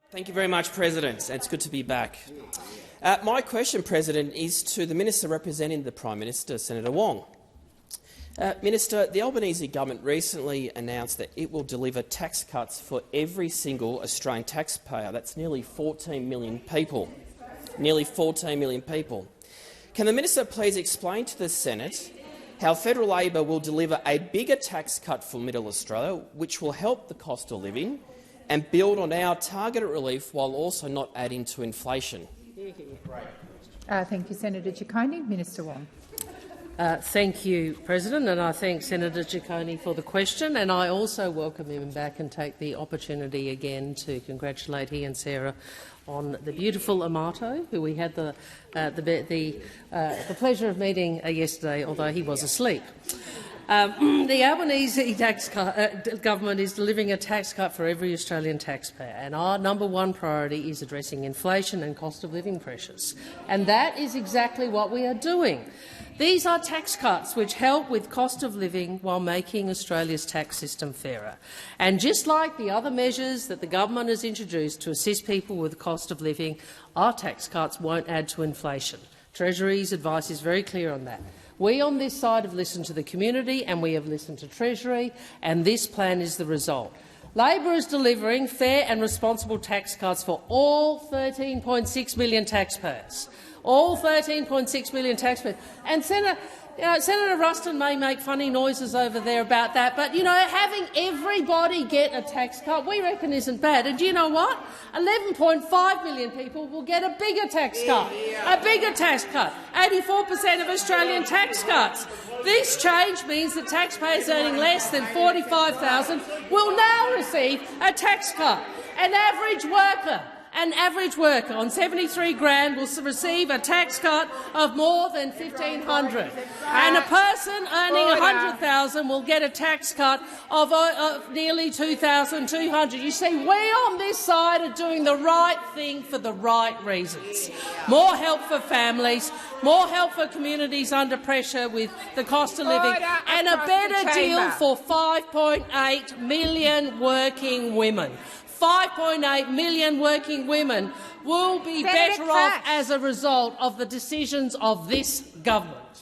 Thank you very much, President. It's good to be back. My question, President, is to the Minister representing the Prime Minister, Senator Wong. Minister, the Albanese Government recently announced that it will deliver tax cuts for every single Australian taxpayer. That's nearly 14 million people. Nearly 14 million people. Can the Minister please explain to the Senate how federal Labor will deliver a bigger tax cut for Middle Australia, which will help the cost of living and build on our targeted relief while also not adding to inflation? Thank you, Senator Ciccone. Minister Wong. Thank you, President, and I thank Senator Ciccone for the question, and I also welcome him back and take the opportunity again to congratulate he and Sarah on the beautiful Amato, who we had the pleasure of meeting yesterday, although he was asleep. The Albanese government is delivering a tax cut for every Australian taxpayer, and our #1 priority is addressing inflation and cost of living pressures. And that is exactly what we are doing. These are tax cuts which help with cost of living while making Australia's tax system fairer. And just like the other measures that the government has introduced to assist people with the cost of living, our tax cuts won't add to inflation. Treasury's advice is very clear on that. We on this side have listened to the community and we have listened to Treasury, and this plan is the result. Labor is delivering fair and responsible tax cuts for all 13.6 million taxpayers. All 13.6 million taxpayers. And Senator Ruston may make funny noises over there about that, but having everybody get a tax cut we reckon isn't bad. And do you know what? 11.5 million people will get a bigger tax cut. A bigger tax cut. 84% of Australian tax cuts. This change means that taxpayers earning less than $45,000 will now receive a tax cut. An average worker on $73,000 will receive a tax cut of more than $1,500, and a person earning $100,000 will get a tax cut of nearly $2,200. You see, we on this side are doing the right thing for the right reasons. More help for families, more help for communities under pressure with the cost of living, and a better deal for 5.8 million working women. 5.8 million working women will be better off as a result of the decisions of this government.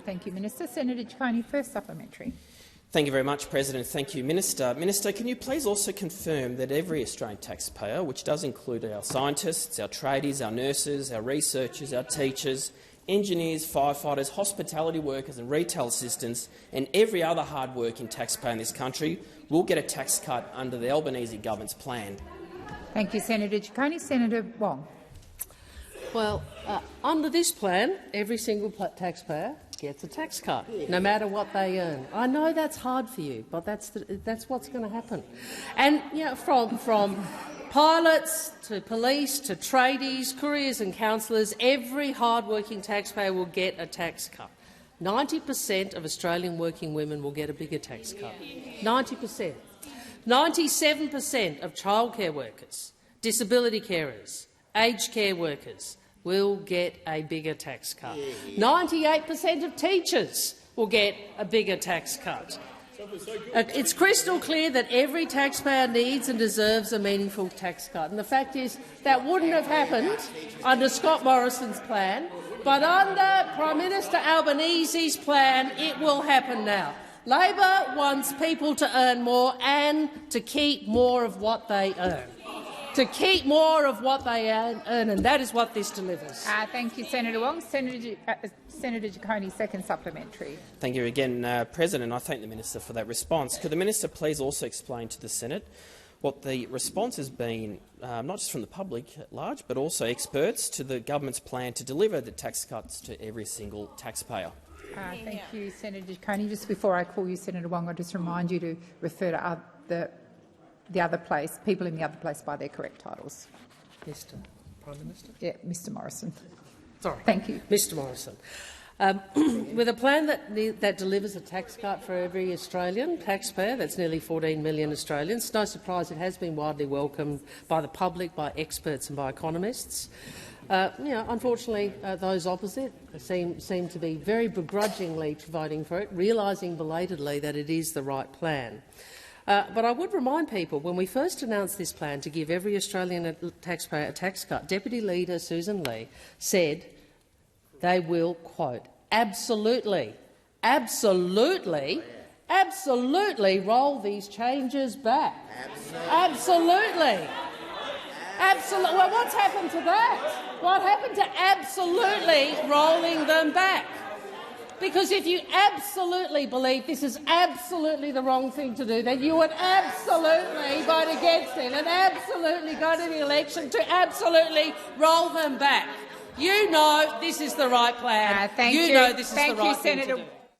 Thank you, Minister. Senator Ciccone, first supplementary. Thank you very much, President. Thank you, Minister. Minister, can you please also confirm that every Australian taxpayer, which does include our scientists, our tradies, our nurses, our researchers, our teachers, engineers, firefighters, hospitality workers and retail assistants, and every other hard-working taxpayer in this country will get a tax cut under the Albanese government's plan? Thank you, Senator Ciccone. Senator Wong. Well, under this plan, every single taxpayer gets a tax cut, no matter what they earn. I know that's hard for you, but that's what's going to happen. And from pilots to police to tradies, couriers and counsellors, every hard-working taxpayer will get a tax cut. 90% of Australian working women will get a bigger tax cut. 90%. 97% of childcare workers, disability carers, aged care workers will get a bigger tax cut. 98% of teachers will get a bigger tax cut. It's crystal clear that every taxpayer needs and deserves a meaningful tax cut. And the fact is that wouldn't have happened under Scott Morrison's plan, but under Prime Minister Albanese's plan it will happen now. Labor wants people to earn more and to keep more of what they earn. To keep more of what they earn, and that is what this delivers. Thank you, Senator Wong. Senator Ciccone, second supplementary. Thank you again, President. I thank the Minister for that response. Could the Minister please also explain to the Senate what the response has been, not just from the public at large, but also experts, to the government's plan to deliver the tax cuts to every single taxpayer? Thank you, Senator Ciccone. Just before I call you, Senator Wong, I'll just remind you to refer to the other place, people in the other place by their correct titles. Mr. Prime Minister? Yeah, Mr. Morrison. Sorry. Thank you. Mr. Morrison. With a plan that delivers a tax cut for every Australian taxpayer, that's nearly 14 million Australians, no surprise it has been widely welcomed by the public, by experts and by economists. Unfortunately, those opposite seem to be very begrudgingly voting for it, realising belatedly that it is the right plan. But I would remind people, when we first announced this plan to give every Australian taxpayer a tax cut, Deputy Leader Susan Lee said they will, quote, absolutely roll these changes back. Absolutely. Well, what's happened to that? What happened to absolutely rolling them back? Because if you absolutely believe this is absolutely the wrong thing to do, then you would absolutely vote against it and absolutely go to the election to absolutely roll them back. You know this is the right plan. Thank you. know this is Thank the right you, thing to Senator do.